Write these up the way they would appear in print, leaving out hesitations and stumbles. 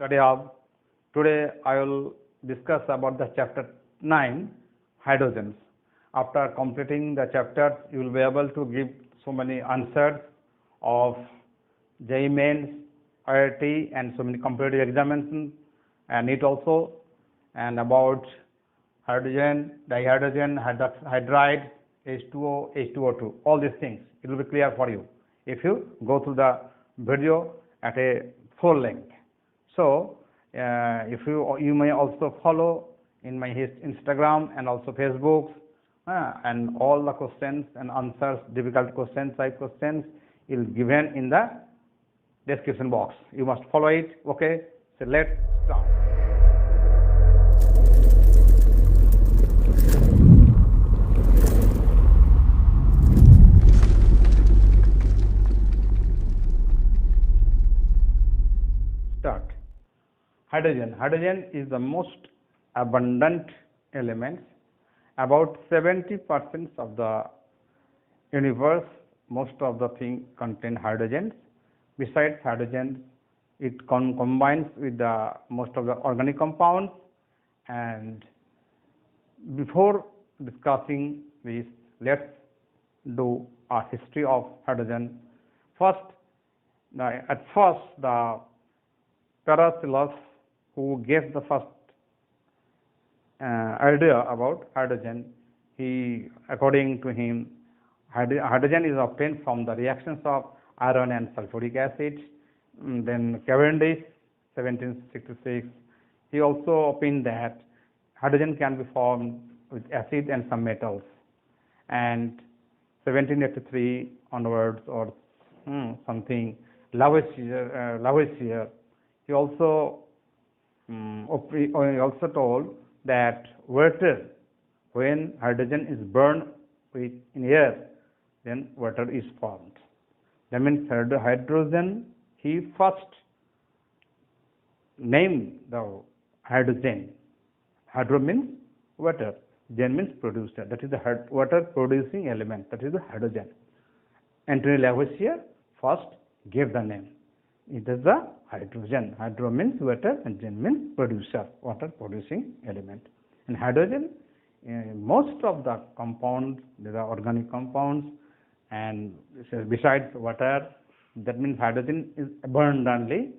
study of. Today I will discuss about the chapter 9, hydrogens. After completing the chapters, you will be able to give so many answers of JEE Mains, IIT, and so many competitive examinations, and it also, and about hydrogen, dihydrogen, hydride, H2O, H2O2, all these things. It will be clear for you if you go through the video at a full length. So, if you may also follow in my Instagram and also Facebook, and all the questions and answers, difficult questions, type questions, is given in the description box. You must follow it. Okay, so let's start. Start. Hydrogen. Hydrogen is the most abundant element. About 70% of the universe, most of the things contain hydrogen. Besides hydrogen, it combines with the most of the organic compounds. And before discussing this, let's do a history of hydrogen. At first, the Paracelsus, who gave the first idea about hydrogen, according to him, hydrogen is obtained from the reactions of iron and sulfuric acid. Then Cavendish, 1766, he also opined that hydrogen can be formed with acid and some metals. And 1783 onwards or something, Lavoisier, he also told that water, when hydrogen is burned in air, then water is formed. That means hydrogen, he first named the hydrogen. Hydro means water, gen means producer. That is the water producing element. That is the hydrogen. Anthony Lavoisier first gave the name. It is the hydrogen. Hydro means water and gen means producer, water producing element. And hydrogen, most of the compounds, there are organic compounds, and besides water, that means hydrogen is abundantly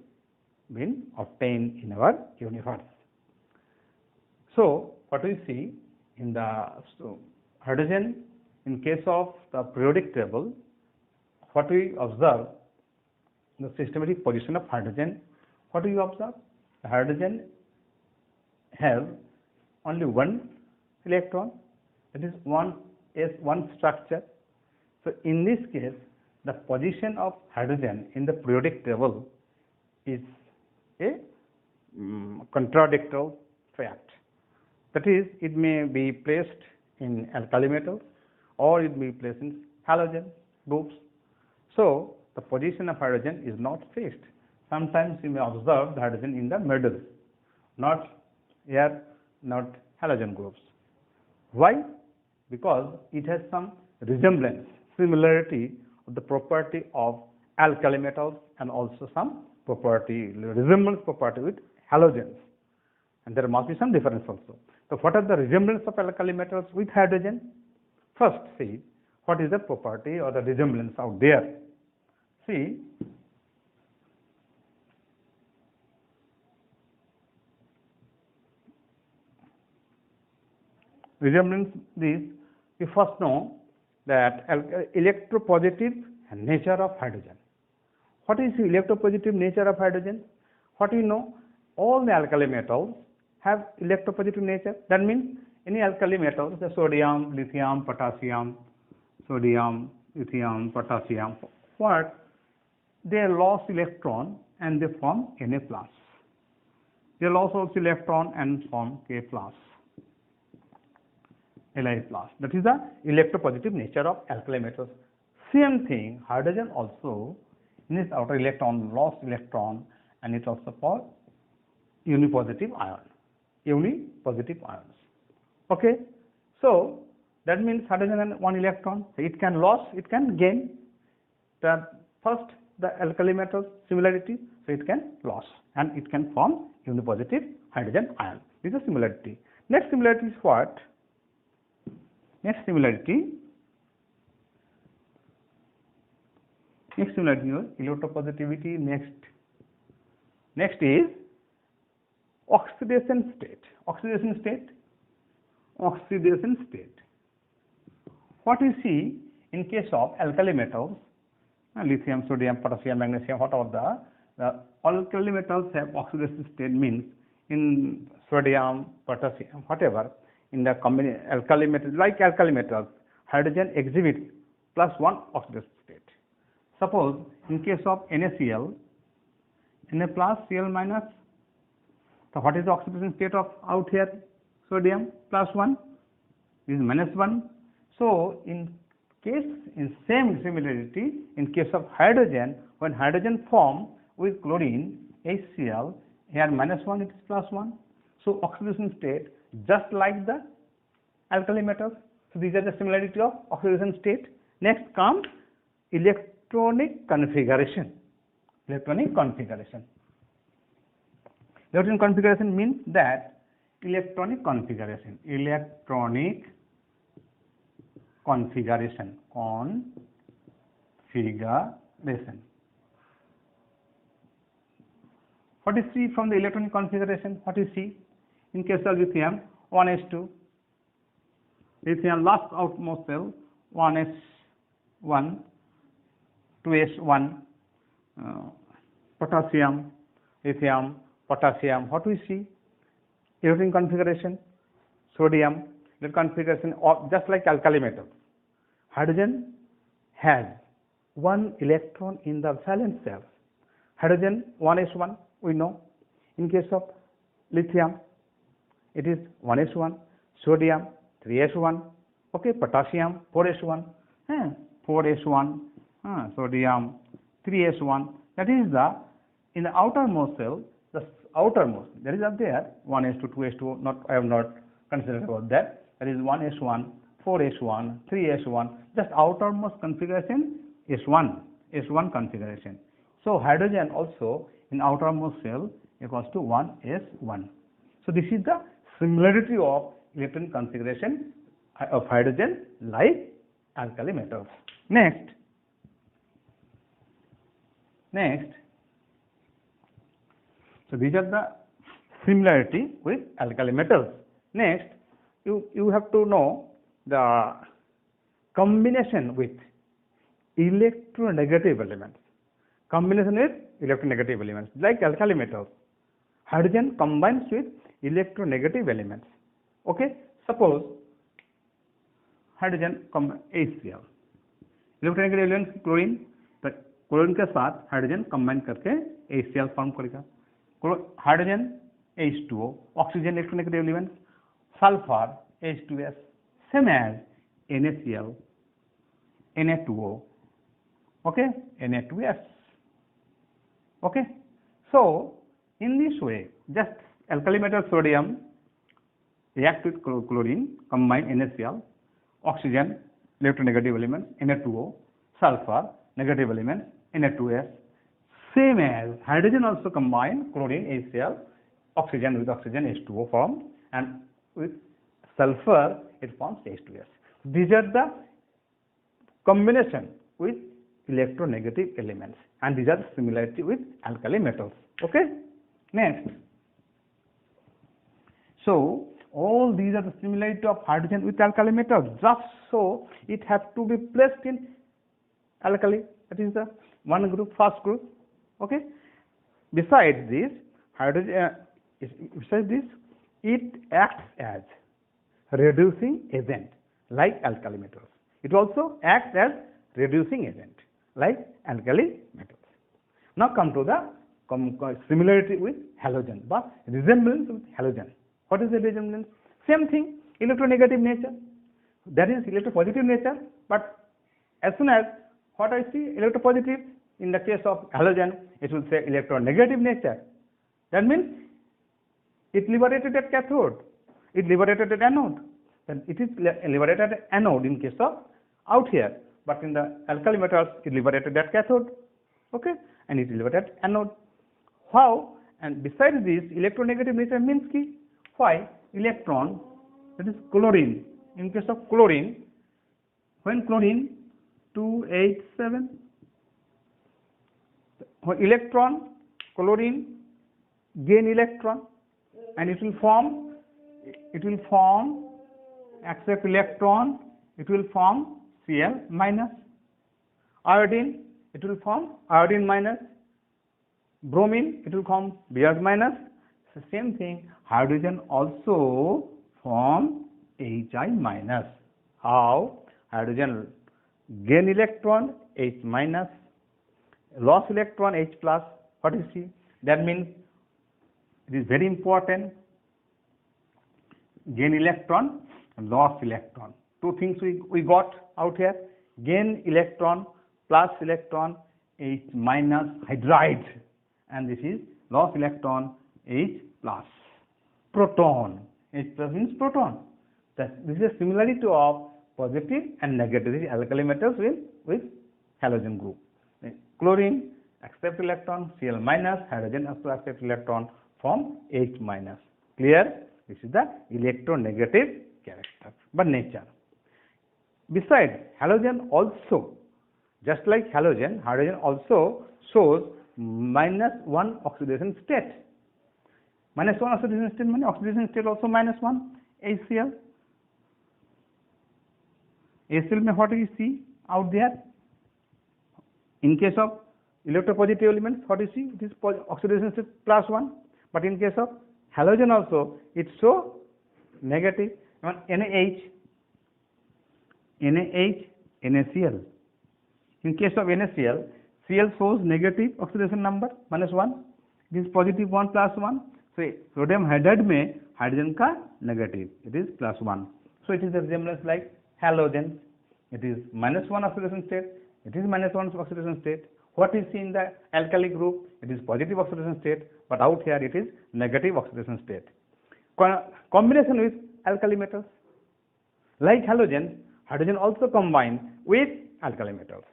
been obtained in our universe. So, what we see in the hydrogen, in case of the periodic table, what we observe, the systematic position of hydrogen, what do you observe? The hydrogen has only one electron, that is one structure. So in this case, the position of hydrogen in the periodic table is a contradictory fact. That is, it may be placed in alkali metals or it may be placed in halogen groups. So the position of hydrogen is not fixed. Sometimes you may observe the hydrogen in the middle, not here, not halogen groups. Why? Because it has some resemblance, similarity of the property of alkali metals and also some resemblance property with halogens. And there must be some difference also. So what are the resemblance of alkali metals with hydrogen? First, see what is the property or the resemblance out there. See, resemblance this, you first know that electropositive nature of hydrogen. What is the electropositive nature of hydrogen? What you know? All the alkali metals have electropositive nature. That means any alkali metals, the sodium, lithium, potassium, what? They lost electron and they form Na+. They lost also electron and form K+, Li+. That is the electropositive nature of alkali metals. Same thing, hydrogen also in its outer electron, lost electron, and it also for unipositive ions. Okay, so that means hydrogen has one electron. It can lose, it can gain. First, the alkali metals similarity, so it can lose and it can form unipositive hydrogen ion. This is a similarity. Next similarity is what? Next similarity is electropositivity. Next is oxidation state. Oxidation state. What you see in case of alkali metals, lithium, sodium, potassium, magnesium, whatever the alkali metals have oxidation state, means in sodium, potassium, whatever, in the alkali metals, like alkali metals, hydrogen exhibits +1 oxidation state. Suppose in case of NaCl, Na plus Cl minus, so what is the oxidation state of out here? Sodium +1, this is -1. So in same similarity, in case of hydrogen, when hydrogen form with chlorine HCl, here -1, it is +1. So oxidation state just like the alkali metals. So these are the similarity of oxidation state. Next comes electronic configuration. Electronic configuration means that electronic configuration. What is see from the electronic configuration? What is see? In case of lithium, 1s2. Lithium last outmost cell, 1s1, 2s1. Potassium, lithium, potassium. What we see? Electronic configuration. Sodium, the configuration of just like alkali metals. Hydrogen has 1 electron in the valence shell. Hydrogen 1s1, we know. In case of lithium, it is 1s1. Sodium 3s1. Okay, potassium 4s1. 4s1. Sodium 3s1. That is the in the outermost cell. The outermost there is up there 1s2, 2s2. Not I have not considered about that. That is 1s1, 4s1, 3s1. Just outermost configuration is S1 configuration. So hydrogen also in outermost cell equals to 1s1. So this is the similarity of electron configuration of hydrogen like alkali metals. Next, so these are the similarity with alkali metals. Next, you have to know the combination with electronegative elements. Like alkali metals, hydrogen combines with electronegative elements. Okay, suppose hydrogen HCl, electronegative element chlorine, तो chlorine के साथ hydrogen combine करके HCl form करेगा. Hydrogen H2O, oxygen electronegative element, sulphur H2S, same as NaCl, Na2O, okay, Na2S. Okay, so in this way, just alkali metal sodium react with chlorine, combine NaCl, oxygen electronegative element Na2O, sulfur negative element Na2S, same as hydrogen also combine chlorine HCl, oxygen with oxygen H2O form, and with sulfur it forms H2S. These are the combination with electronegative elements, and these are the similarity with alkali metals. Okay, next, so all these are the similarity of hydrogen with alkali metals. Just so it has to be placed in alkali, that is the one group, first group. Okay, besides this, hydrogen it acts as reducing agent like alkali metals. It also acts as reducing agent like alkali metals. Now come to the similarity with halogen, but resemblance with halogen. What is the resemblance? Same thing, electronegative nature, that is electropositive nature, but as soon as what I see electropositive, in the case of halogen it will say electronegative nature. That means it liberated at cathode, it liberated at anode, then it is liberated at anode in case of out here, but in the alkali metals it liberated at cathode, okay, and it liberated at anode. How? And besides this, electronegative nature means ki, why? Electron, that is chlorine. In case of chlorine, when chlorine 287, when electron, chlorine gain electron, and it will form, accept electron, it will form Cl minus. Iodine, it will form iodine minus. Bromine, it will form Br minus. So same thing, hydrogen also form Hi minus. How? Hydrogen gain electron H minus, loss electron H plus. What is C? That means it is very important. Gain electron, loss electron. Two things we got out here. Gain electron plus electron H minus hydride, and this is loss electron H plus. Proton, H plus means proton. This is a similarity of positive and negative alkali metals with halogen group. Chlorine accept electron, Cl minus, hydrogen also accept electron, form H minus. Clear? This is the electronegative character, but nature. Besides, halogen also, just like halogen, hydrogen also shows -1 oxidation state. -1 oxidation state means oxidation state also -1. HCl. HCl में what you see out there? In case of electropositive elements, what you see? It is oxidation state +1. But in case of halogen also, it show negative. NaH, NaCl. In case of NaCl, Cl shows negative oxidation number -1. It is positive 1 plus 1. So sodium hydride में hydrogen का negative, it is +1. So it is a resemblance like halogen. It is -1 oxidation state. It is -1 oxidation state. What is in the alkali group? It is positive oxidation state, but out here it is negative oxidation state. Combination with alkali metals. Like halogen, hydrogen also combine with alkali metals.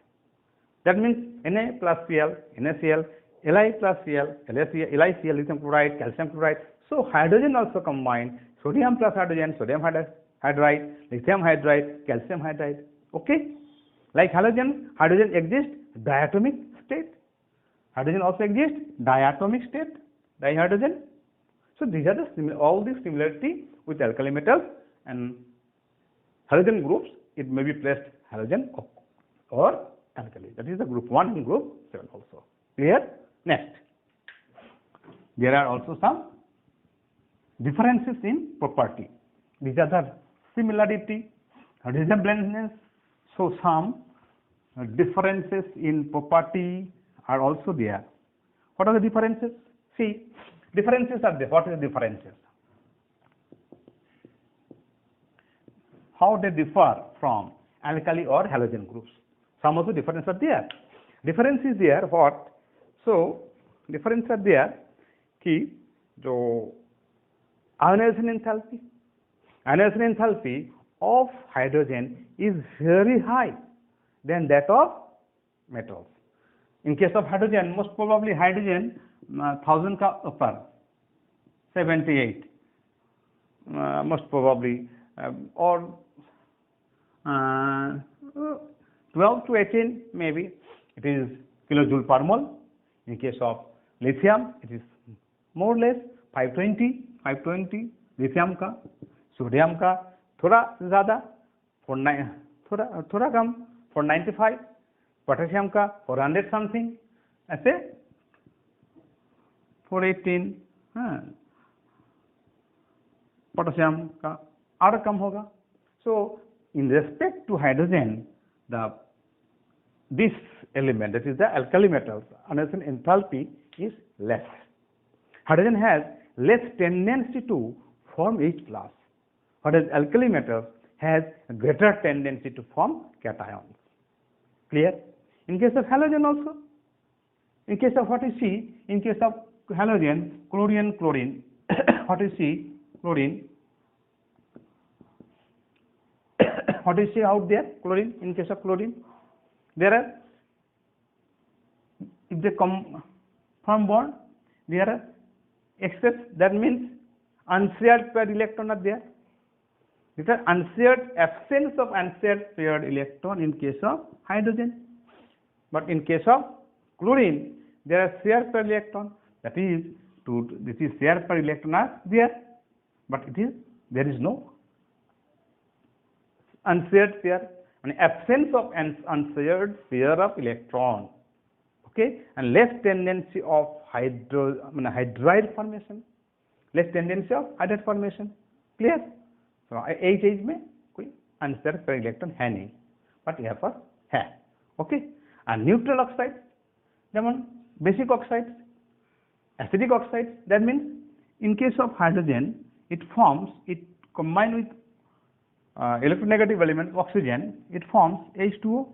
That means Na plus Cl, NaCl, Li plus Cl, LiCl, lithium chloride, calcium chloride. So hydrogen also combine sodium plus hydrogen, sodium hydride, lithium hydride, calcium hydride. Okay? Like halogen, hydrogen exists diatomic state. Hydrogen also exists diatomic state, dihydrogen. So these are the all these similarity with alkali metals and halogen groups. It may be placed halogen or alkali. That is the group 1 and group 7 also. Clear? Next. There are also some differences in property. These are the similarity, resemblances. So some differences in property are also there. What are the differences? See, differences are there. What are the differences? How they differ from alkali or halogen groups. Some of the differences are there. Difference is there. What? So differences are there. Ki jo ionization enthalpy. Ionization enthalpy of hydrogen is very high than that of metals. In case of hydrogen, most probably hydrogen 1000 ka upar, 78, most probably, or 12 to 18 maybe, it is kilojoule per mole. In case of lithium, it is more or less 520 lithium का. Sodium का थोड़ा ज़्यादा, थोड़ा कम 495, potassium का 400 something, ऐसे 418, potassium का और कम होगा. So in respect to hydrogen, this element, that is the alkali metals, ionization enthalpy is less. Hydrogen has less tendency to form H plus, whereas alkali metals has greater tendency to form cations. Clear? In case of halogen also, in case of what you see, in case of halogen, chlorine, what you see, chlorine, what you see out there, chlorine, in case of chlorine, there are, if they come from bond, there are excess, that means unshared paired electron are there. These are unshared, absence of unshared paired electron in case of hydrogen. But in case of chlorine, there are shared paired electron. That is, this is shared paired electron are there, but there is no unshared pair, an absence of an unshared pair of electron. Okay, and less tendency of hydride formation, less tendency of hydride formation. Clear? So H edge में कोई अनस्टेयर pair electron है नहीं, but यहाँ पर है. Okay, and neutral oxide যেমন basic oxide, acidic oxide, that means in case of hydrogen it combined with electronegative element oxygen, it forms H2O.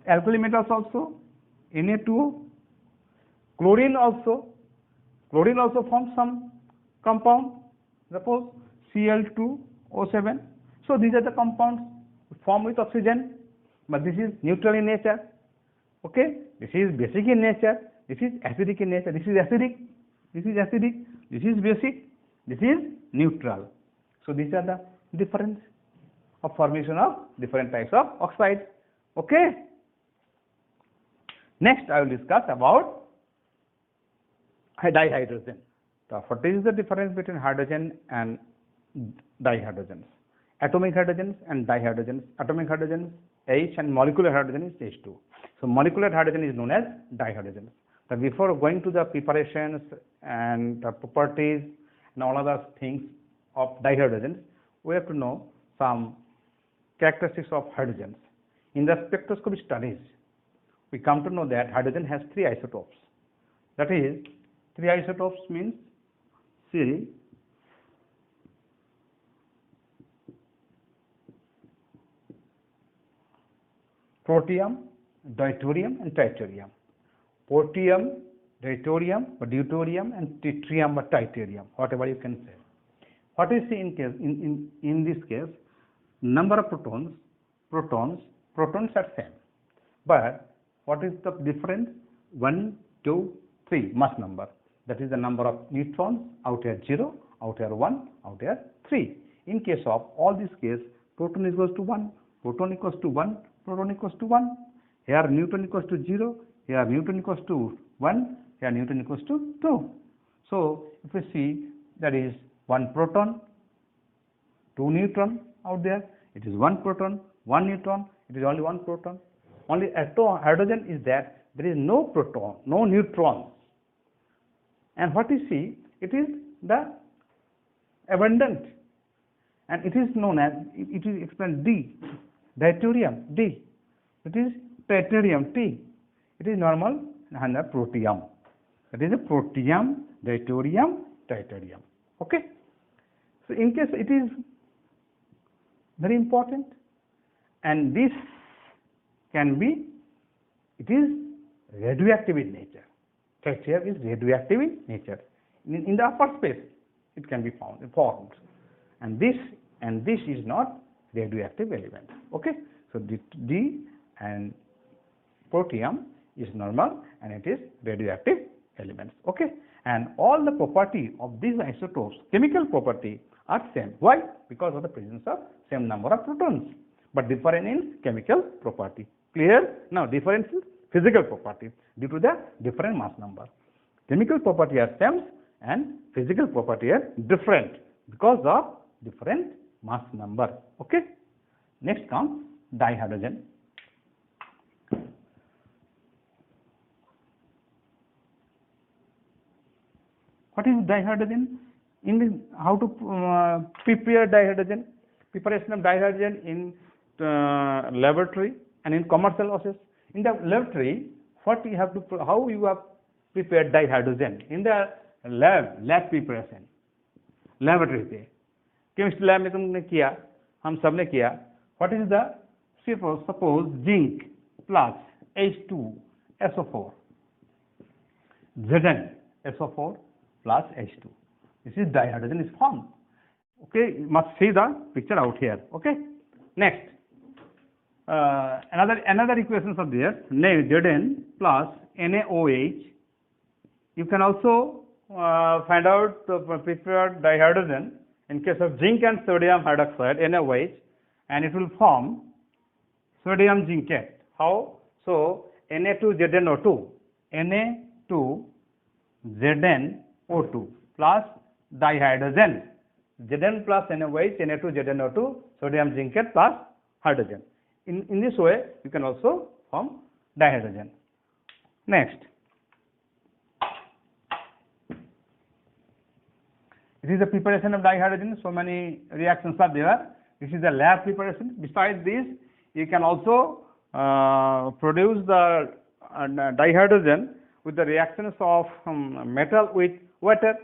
Alkali metals also Na2O. Chlorine also forms some compound, suppose Cl2O7. So these are the compounds formed with oxygen, but this is neutral in nature. Okay, this is basic in nature, this is acidic in nature. This is acidic, this is acidic, this is basic, this is neutral. So these are the difference of formation of different types of oxides. Okay, next I will discuss about dihydrogen. So what is the difference between hydrogen and dihydrogens? Atomic hydrogens and dihydrogens. Atomic hydrogen H and molecular hydrogen is H2. So molecular hydrogen is known as dihydrogen. So before going to the preparations and the properties and all other things of dihydrogens, we have to know some characteristics of hydrogens. In the spectroscopy studies, we come to know that hydrogen has 3 isotopes. That is, 3 isotopes means, see, protium, deuterium and tritium. Protium, deuterium, or deuterium, and tritium or tritium, whatever you can say. What is in this case, number of protons are same, but what is the difference? 1, 2, 3 mass number. That is the number of neutrons, out here 0, out here 1, out here 3. In case of all these cases, proton equals to 1, proton equals to 1, proton equals to 1. Here neutron equals to 0, here neutron equals to 1, here neutron equals to 2. So if we see, that is 1 proton, 2 neutron out there, it is 1 proton, 1 neutron, it is only 1 proton. Only hydrogen is that there is no proton, no neutron. And what you see, it is the abundant, and it is known as, it is explained D, deuterium D, it is tritium T, it is normal and the protium. That is a protium, deuterium, tritium. Okay. So in case it is very important, and this can be, it is radioactive in nature. Tritium is radioactive in nature. In the upper space, it can be formed, and this is not radioactive element. Okay, so D and protium is normal, and it is radioactive elements. Okay, and all the property of these isotopes, chemical property, are same. Why? Because of the presence of same number of protons, but different in chemical property. Clear? Now difference in physical property due to the different mass number. Chemical property are same and physical property are different because of different mass number. Okay. Next comes dihydrogen. What is dihydrogen? In this, how to prepare dihydrogen? Preparation of dihydrogen in laboratory and in commercial process. In the laboratory, what you have to, how you have prepared dihydrogen? In the lab preparation, laboratory पे, chemistry lab में तुमने किया, हम सब ने किया. What is the, suppose zinc plus H2SO4, ZnSO4 plus H2. This is dihydrogen is formed. Okay, you must see the picture out here. Okay. Next, another equations are there. Zn plus NaOH You can also find out the prepared dihydrogen in case of zinc and sodium hydroxide NaOH, and it will form sodium zincate. How? So Na2ZnO2, Na2ZnO2 plus dihydrogen, Zn plus NaOH, Na2ZnO2, sodium zincate plus hydrogen. In this way, you can also form dihydrogen. Next, this is the preparation of dihydrogen. So many reactions are there. This is the lab preparation. Besides this, you can also produce the dihydrogen with the reactions of metal with water.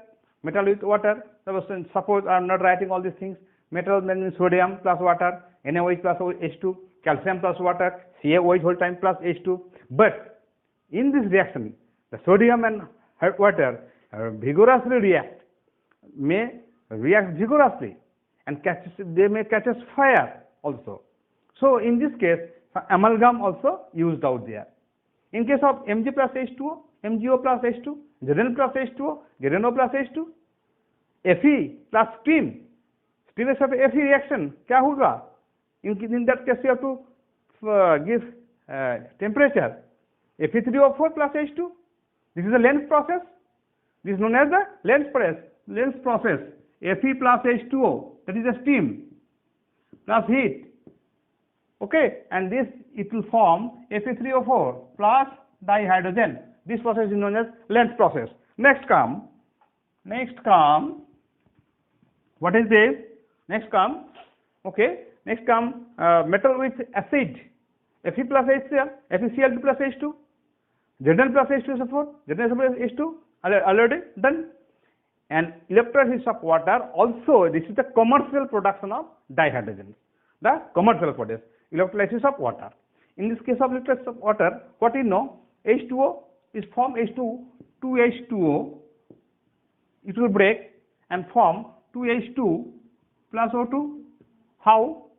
Metal with water. Suppose I am not writing all these things. Metal means sodium plus water, NaOH plus H2, calcium plus water, CaOH whole time plus H2. But in this reaction, the sodium and water vigorously react, may react vigorously, and they may catch fire also. So in this case, amalgam also used out there. In case of Mg plus H2O, MgO plus H2, Zn plus H2O, ZnO plus H2, Fe plus steam. Steam is of Fe reaction. क्या होगा? In that case, you have to give temperature. Fe3O4 plus H2. This is a Lenz process. This is known as the Lenz process. Fe plus H2O, that is a steam plus heat. Okay, and this it will form Fe3O4 plus dihydrogen. This process is known as Lenz process. Next come. What is this? Next come. Okay. Next come metal with acid. Fe plus HCl, FeCl2 plus H2, Zn plus H2SO4, Zn plus H2 already done. And electrolysis of water also. This is the commercial production of dihydrogen. The commercial process, electrolysis of water. In this case of electrolysis of water, what you know, H2O is form H2O. It will break and form 2H2 plus O2. How?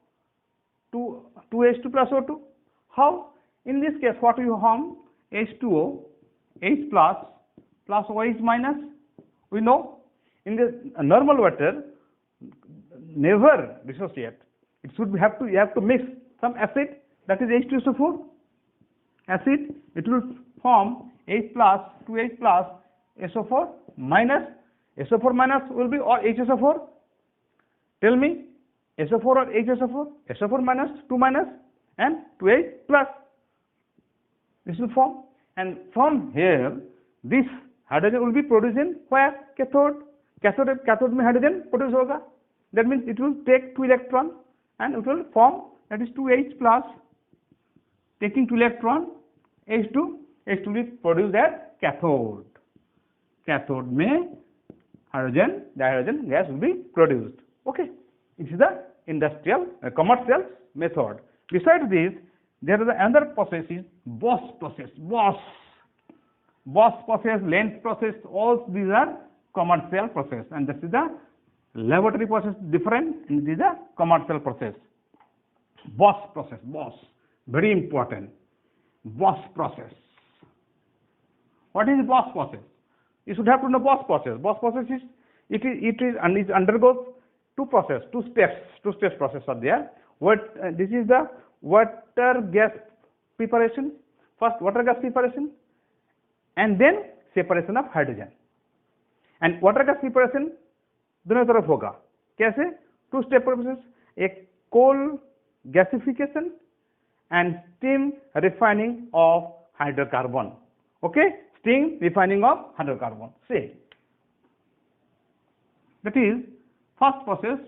2H2 plus O2. How? In this case, what you form? H2O, H plus OH minus. We know in the normal water never dissociate. It should you have to mix some acid, that is H2SO4. Acid, it will form H plus 2H plus SO4 minus. SO4 minus will be or HSO4. Tell me, SO4 or HSO4? SO4 minus, 2 minus, and 2H plus. This will form, and from here, this hydrogen will be produced in where? Cathode. Cathode में hydrogen produce होगा. That means it will take 2 electron and it will form, that is 2H plus. Taking 2 electron, H2 will produce at cathode. Cathode में dihydrogen gas will be produced. Okay, it is the industrial commercial method. Besides this, there is another process is Bosch process. Bosch process, Lenz process, all these are commercial process, and this is the laboratory process different, and this is the commercial process. Bosch process, very important. Bosch process. What is Bosch process? You should have to know Bosch process. Bosch process is it undergoes two steps process are there. This is the water gas preparation. First water gas preparation, and then separation of hydrogen. And water gas preparation दोनों तरफ होगा. कैसे? Two step process. एक coal gasification and steam refining of hydrocarbon. Okay, steam refining of hydrocarbon. Say that is first process,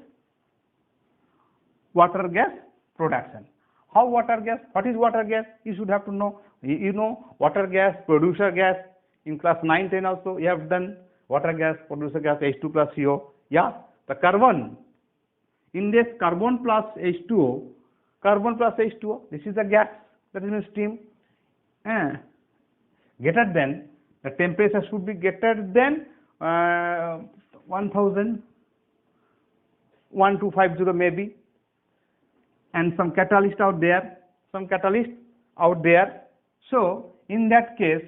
water gas production. How water gas? What is water gas? You should have to know. You know water gas, producer gas. In class 9, 10 also you have done water gas, producer gas, H2 plus CO. Yeah, the carbon. In this carbon plus H2O, this is the gas, that is steam. Greater than, the temperature should be greater than 1250 maybe, and some catalyst out there. So in that case,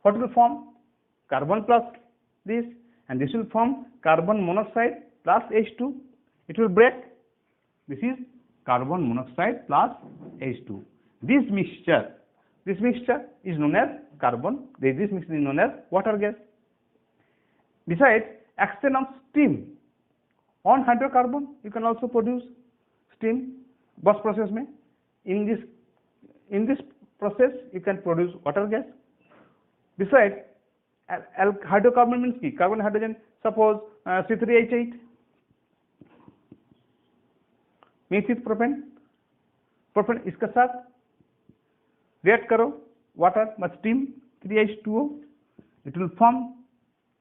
what will form? Carbon plus this, and this will form carbon monoxide plus H2. It will break. This is carbon monoxide plus H2. This mixture is known as carbon. This mixture is known as water gas. Besides, action of steam on hydrocarbon, you can also produce steam. Both process में in this process you can produce water gas. Besides, hydrocarbon means की carbon hydrogen. Suppose C3H8 mix with propane इसके साथ react करो water but steam 3H2O. It will form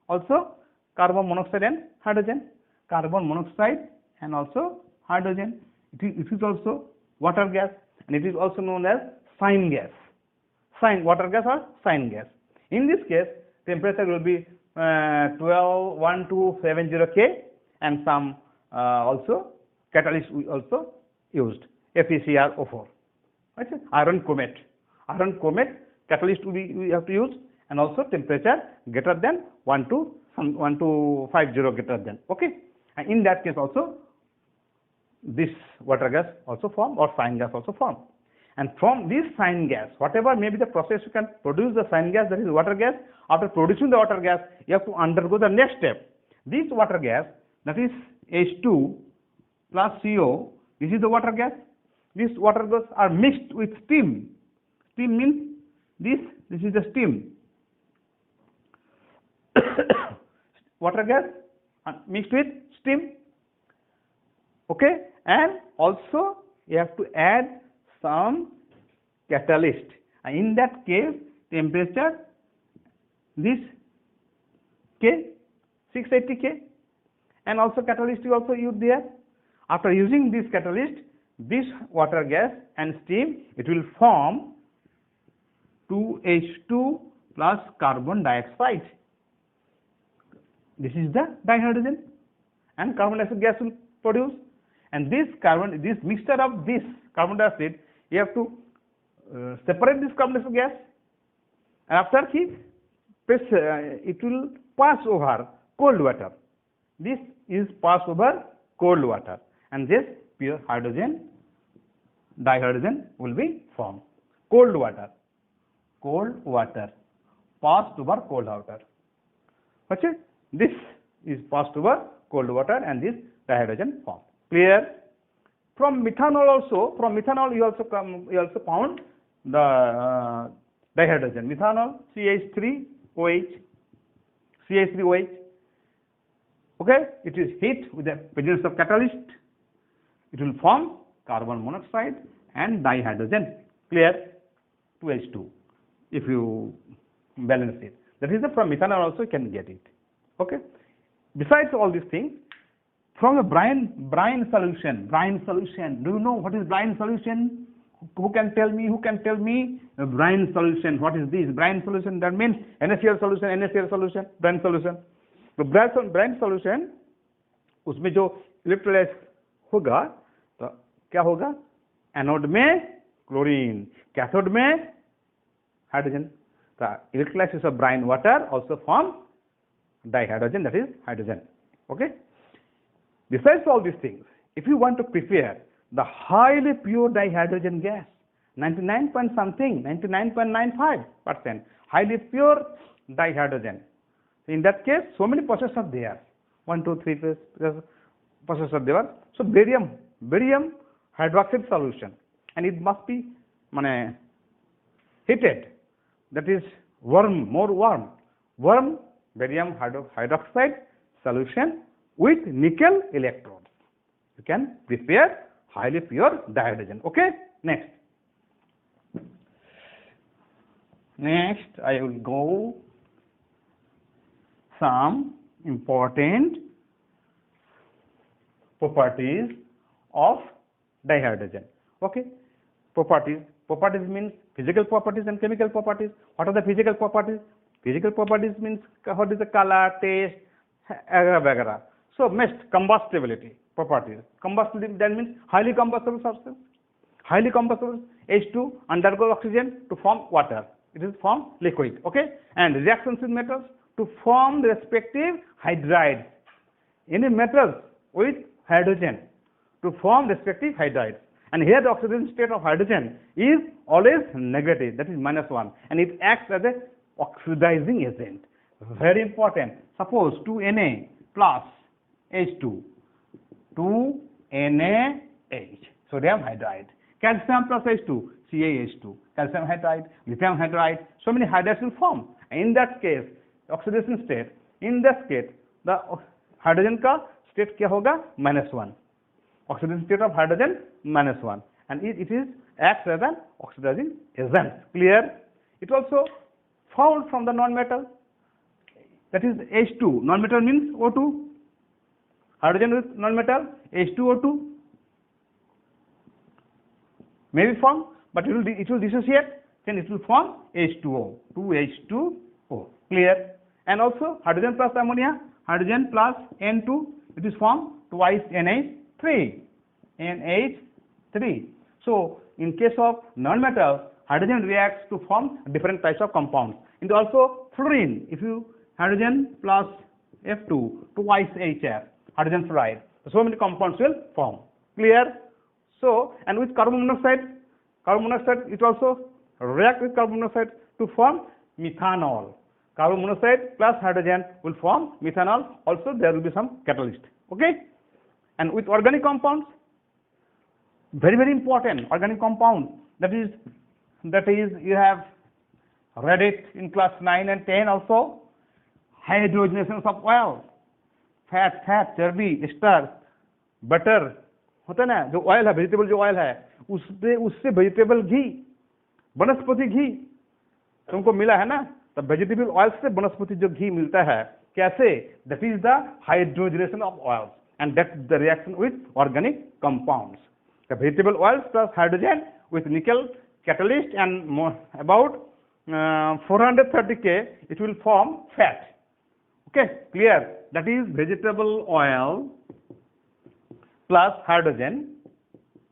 also carbon monoxide and hydrogen. Carbon monoxide and also hydrogen. It is also water gas, and it is also known as sign gas. Water gas or sign gas. In this case, temperature will be 1270 K, and some also catalyst we also used, FeCrO4. Okay? Iron chromate catalyst we have to use, and also temperature greater than 1250 greater than. Okay, and in that case also this water gas also form or sign gas also form. And from this sign gas, whatever may be the process you can produce the sign gas, that is water gas. After producing the water gas, you have to undergo the next step. This water gas, that is H2 plus CO, this is the water gas. These water gas are mixed with steam. Steam means this is the steam. Water gas mixed with steam. Okay, and also you have to add some catalyst, and in that case temperature this K 680 K, and also catalyst you also use there. After using this catalyst, this water gas and steam, it will form 2H2 plus carbon dioxide. This is the dihydrogen, and carbon dioxide gas will produce. And this mixture of this carbon dioxide, you have to separate this carbon dioxide gas, and after it will pass over cold water. This is pass over cold water, and this pure hydrogen dihydrogen will be formed. Cold water passed over cold water. Okay, this is passed over cold water, and this dihydrogen formed. Clear? From methanol also, you also found the dihydrogen. Methanol CH3OH. Okay, it is heat with the presence of catalyst. It will form carbon monoxide and dihydrogen. Clear? 2H2. If you balance it, that is from methanol also you can get it. Okay. Besides all these things, from a brine solution. Do you know what is brine solution? Who can tell me? A brine solution. What is this? Brine solution, that means NaCl solution, brine solution. तो brine solution, उसमें जो electrolysed होगा तो क्या होगा? Anode में chlorine, cathode में hydrogen. The electrolysis of brine water also form dihydrogen, that is hydrogen. Okay. Besides all these things, if you want to prepare the highly pure dihydrogen gas, 99.95% highly pure dihydrogen. In that case, so many processes are there. 1, 2, 3 processes are there. So barium hydroxide solution, and it must be heated. That is more warm. Barium hydroxide solution with nickel electrodes. You can prepare highly pure dihydrogen. Okay. Next, I will go some important properties of dihydrogen. Okay. Properties means physical properties and chemical properties. What are the physical properties? Physical properties means what is the color, taste, etc. So next, combustibility properties. Combustibility, that means highly combustible substance. Highly combustible H2 undergoes oxygen to form water. it is form liquid. Okay, and reactions with metals to form the respective hydrides. Any metals with hydrogen to form respective hydrides. And here the oxidation state of hydrogen is always negative, that is -1, and it acts as a oxidizing agent. Very important. Suppose 2Na plus H2, 2NaH, sodium hydride. Calcium plus H2, CaH2, calcium hydride, lithium hydride. So many hydrides will form. In that case, oxidation state, in that state, the hydrogen का state क्या होगा? -1. Oxidation state of hydrogen -1, and it is acts as an oxidizing agent. Clear? It also formed from the non-metal, that is H2. Non-metal means O2. Hydrogen with non-metal H2O2 may be formed, but it will dissociate. Then it will form H2O, 2H2O. Clear? And also hydrogen plus ammonia, hydrogen plus N2, it is formed twice NH3. NH3. So in case of non-metal, hydrogen reacts to form different types of compounds. And also fluorine, if you hydrogen plus F2 twice HF, hydrogen fluoride, so many compounds will form. Clear? So, and with carbon monoxide it also react with carbon monoxide to form methanol. Carbon monoxide plus hydrogen will form methanol. Also there will be some catalyst. Okay? And with organic compounds, very, very important organic compound, that is you have read it in class 9 and 10 also. Hydrogenations of oil, fat, चर्बी, ester, butter होता है ना, जो oil है, vegetable जो oil है, उससे vegetable घी, वनस्पति घी तुमको मिला है ना, तो वेजिटेबल ऑयल से वनस्पति जो घी मिलता है, कैसे? That is the hydrogenation of oil, and that's the reaction with organic compounds. The vegetable oils plus hydrogen with nickel catalyst and about 430 K, it will form fat. Okay, clear? That is vegetable oil plus hydrogen,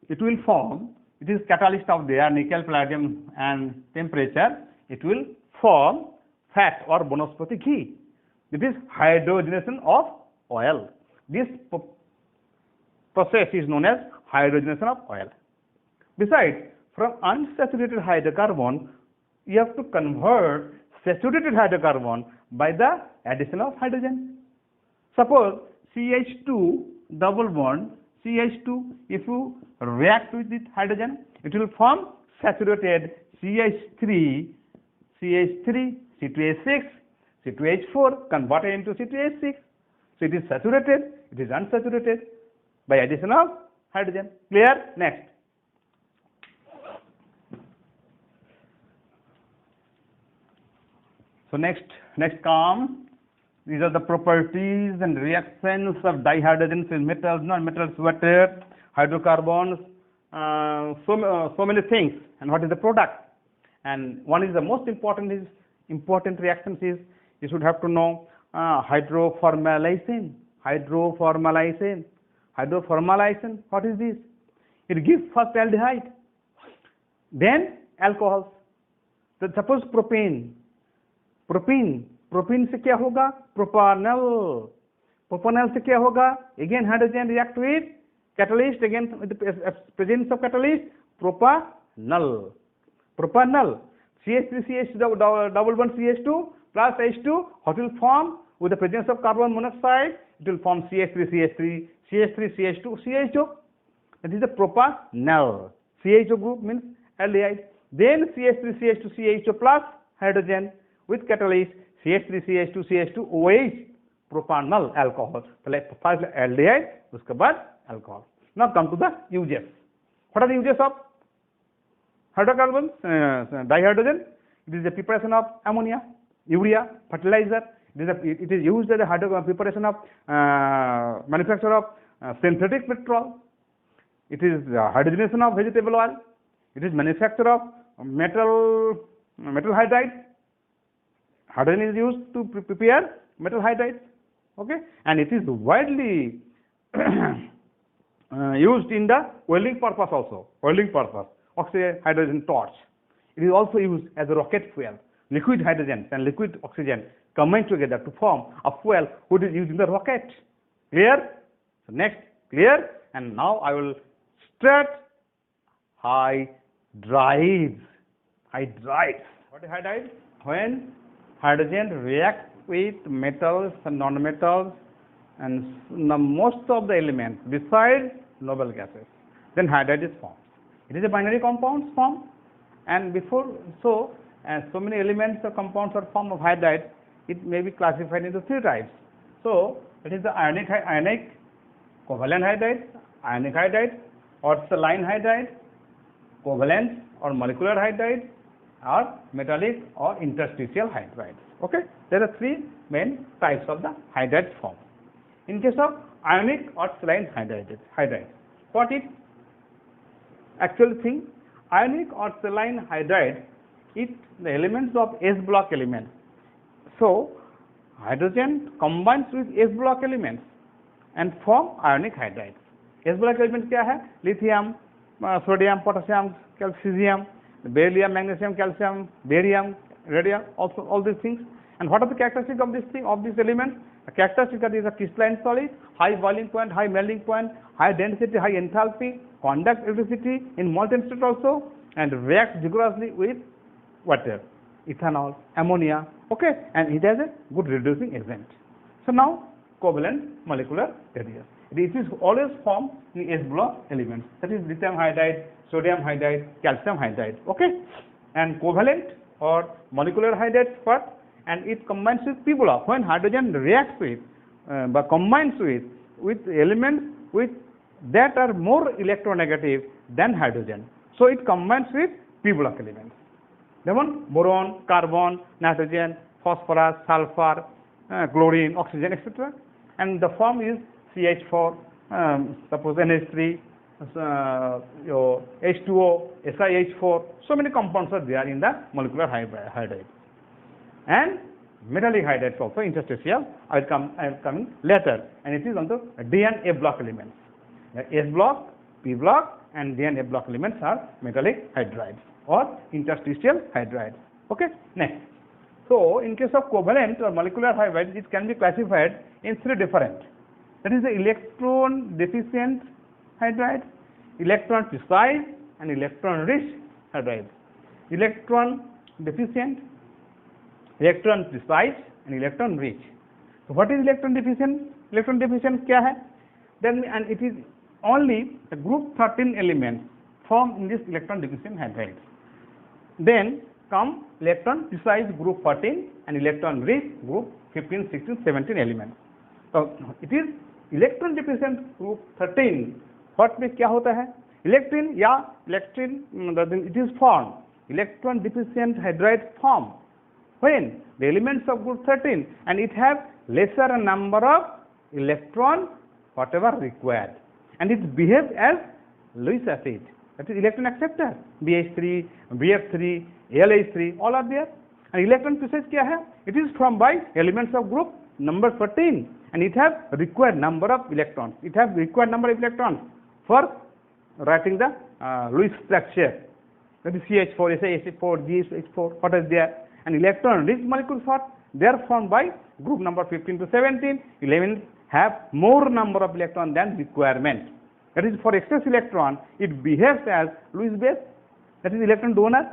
it will form, it is catalyst of their nickel, palladium and temperature, it will form fat or vanaspati ghee. It is hydrogenation of oil. This process is known as hydrogenation of oil. Besides, from unsaturated hydrocarbon, you have to convert saturated hydrocarbon by the addition of hydrogen. Suppose CH2 double bond, CH2, if you react with this hydrogen, it will form saturated CH3, C2H6, C2H4 converted into C2H6. So it is saturated, it is unsaturated by addition of hydrogen. Clear? Next. So next come, these are the properties and reactions of dihydrogens in metals, non-metals, water, hydrocarbons, so many things, and what is the product. And one is the most important reactions is you should have to know hydroformylation. Hydroformylation, what is this? It gives first aldehyde, then alcohols. So suppose propane से क्या होगा? Propanol. Propanol से क्या होगा? Again hydrogen react with catalyst, again with the presence of catalyst, propanol. CH3CH double bond CH2 plus H2, what will form? With the presence of carbon monoxide, it will form CH3CH3, CH3CH2, CHO. That is the propanol. CHO group means aldehyde. Then CH3CH2, CHO plus hydrogen with catalyst, CH3CH2, CH2, OH, propanol alcohol. First aldehyde, उसके बाद alcohol. Now come to the uses. What are the uses of hydrocarbons, dihydrogen? It is the preparation of ammonia, urea, fertilizer. It is used as a preparation of manufacture of synthetic petrol. It is hydrogenation of vegetable oil. It is manufacture of metal hydride. Hydrogen is used to prepare metal hydride. Okay, and it is widely used in the welding purpose also. Welding purpose, oxyhydrogen torch. It is also used as a rocket fuel. Liquid hydrogen and liquid oxygen combine together to form a fuel which is used in the rocket. Clear? So next, clear? And now I will start hydrides. Hydrides. What is hydride? When hydrogen reacts with metals and non-metals and most of the elements besides noble gases, then hydride is formed. It is a binary compound form, and before so many elements or compounds are formed of hydride, it may be classified into three types. So it is the ionic covalent hydride, ionic hydride, or saline hydride, covalent or molecular hydride, or metallic or interstitial hydride. Okay, there are three main types of the hydride form. In case of ionic or saline hydride, what it actually thing? Ionic or saline hydride, the elements of S block elements. So hydrogen combines with S block elements and form ionic hydrides. S block elements क्या है? Lithium, sodium, potassium, calcium, beryllium, magnesium, calcium, barium, radium, also all these things. And what are the characteristics of this thing, of these elements? The characteristic is a crystalline solid, high boiling point, high melting point, high density, high enthalpy, conduct electricity in molten state also, and reacts vigorously with water, ethanol, ammonia. Okay, and it has a good reducing agent. So now covalent molecular radius. It is always formed in S block elements, that is lithium hydride, sodium hydride, calcium hydride. Okay, and covalent or molecular hydride first, and it combines with P block. When hydrogen reacts with but combines with elements that are more electronegative than hydrogen, so it combines with P block elements. Then boron, carbon, nitrogen, phosphorus, sulfur, chlorine, oxygen, etc. And the form is CH4, suppose NH3, H2O, SiH4. So many compounds are there in the molecular hydride. And metallic hydrides also interstitial. I am coming later, and it is on the D and A block elements. S block, P block, and D and A block elements are metallic hydrides or interstitial hydrides. Okay, next. So in case of covalent or molecular hydride, it can be classified in three different. That is the electron deficient hydride, electron precise, and electron rich hydride. Electron deficient, electron precise, and electron rich. So what is electron deficient? Electron deficient क्या है? Then and it is only the group 13 elements formed in this electron deficient hydride. Then come electron precise group 14 and electron rich group 15, 16, 17 elements. So it is electron deficient group 13. What में क्या होता है? Electron it is formed. Electron deficient hydride form when the elements of group 13 and it have lesser number of electron whatever required, and it behaves as Lewis acid, that is electron acceptor, BH3, BF3, LH3, all are there. And electron precise क्या है? It is formed by elements of group number 13 and it has required number of electrons. It has required number of electrons for writing the Lewis structure, that is CH4, SiH4, GH4, what is there. And electron rich molecules are they are formed by group number 15 to 17. 11 have more number of electrons than requirement. That is, for excess electron, it behaves as Lewis base, that is electron donor.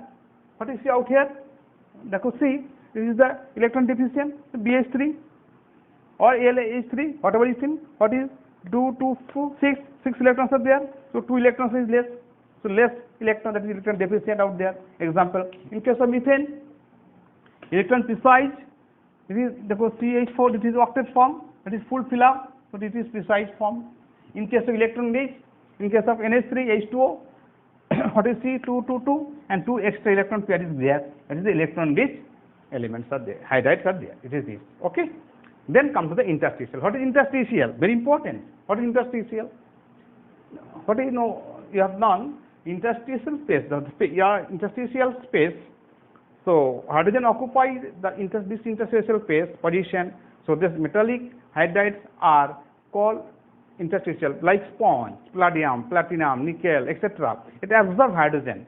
What is out here? See, this is the electron deficient, BH3 or LH3, whatever is in. What is 2, 2, 4, 6 electrons are there. So 2 electrons is less. So less electron, that is electron deficient out there. Example, in case of methane, electron precise, it is therefore CH4, it is octet form, that is full fill up, so this is precise form. In case of electron rich, in case of NH3, H2O, what is C222 and 2 extra electron pair is there, that is the electron rich elements are there, hydrides are there, it is this. Okay. Then come to the interstitial. What is interstitial? Very important. What is interstitial? What do you know? You have known interstitial space, your interstitial space. So hydrogen occupies this interstitial space position. So this metallic hydrides are called interstitial, like sponge, palladium, platinum, nickel, etc. It absorbs hydrogen.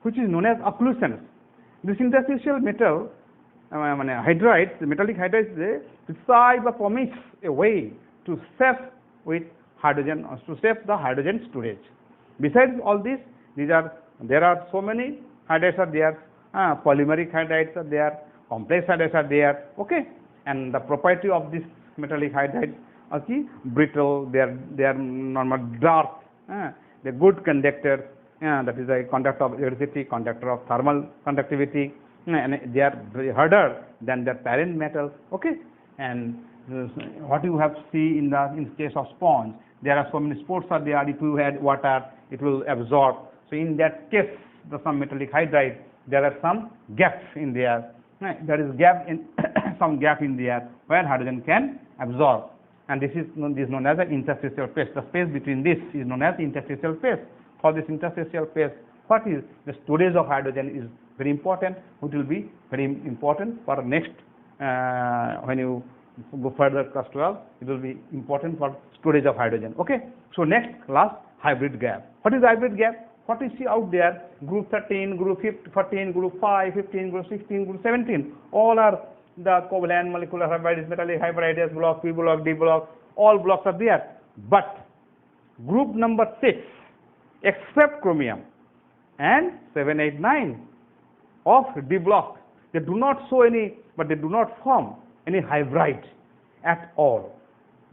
which is known as occlusions. This interstitial metal, hydrides, metallic hydrides, decide or permits a way to save with hydrogen, or to save the hydrogen storage. Besides all this, there are so many hydrides are there, polymeric hydrides are there, complex hydrides are there, okay. And the property of this metallic hydrides are brittle, they are normal dark, they are good conductors, that is a conductor of electricity, conductor of thermal conductivity, and they are very harder than their parent metals, okay. And what you have see in case of sponge, there are so many spots are there. If you add water, it will absorb. So in that case, some metallic hydride, there are some gaps in there. There is some gap in there where hydrogen can absorb, and this is known as an interstitial phase. The space between this is known as interstitial phase. For this interstitial phase, what is the storage of hydrogen is very important, which will be very important for next when you go further class 12, it will be important for storage of hydrogen. Okay. So next class, hybrid gap. What is hybrid gap? What you see out there, group 13, group 14, group 5, 15, group 16, group 17, all are the covalent molecular hybrids, metallic hybrid, S block, P block, D block, all blocks are there. But group number 6, except chromium and 7, 8, 9 of D block, they do not show any, but they do not form any hybrid at all.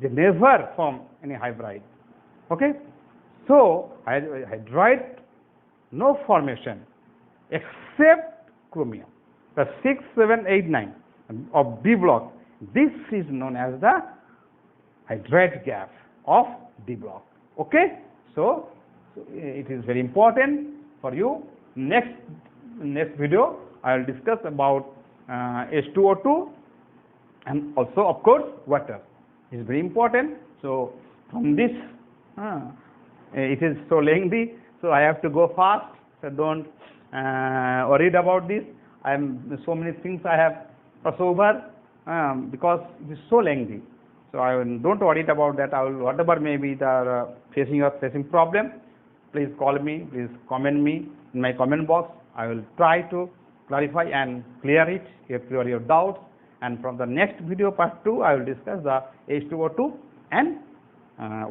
They never form any hybrid. Okay. So hydride, no formation except chromium. The 6, 7, 8, 9 of D block, this is known as the hydride gap of D block. Okay. So it is very important for you. Next video I will discuss about H2O2 and also of course water. It is very important. So from this it is so lengthy, so I have to go fast, so don't worried about this. So many things I have passed over because it is so lengthy, so don't worry about that. I will, whatever may be the facing problem, please call me, please comment me in my comment box. I will try to clarify and clear it if your doubts, and from the next video part 2 I will discuss the H2O2 and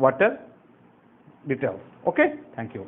water details. Okay, thank you.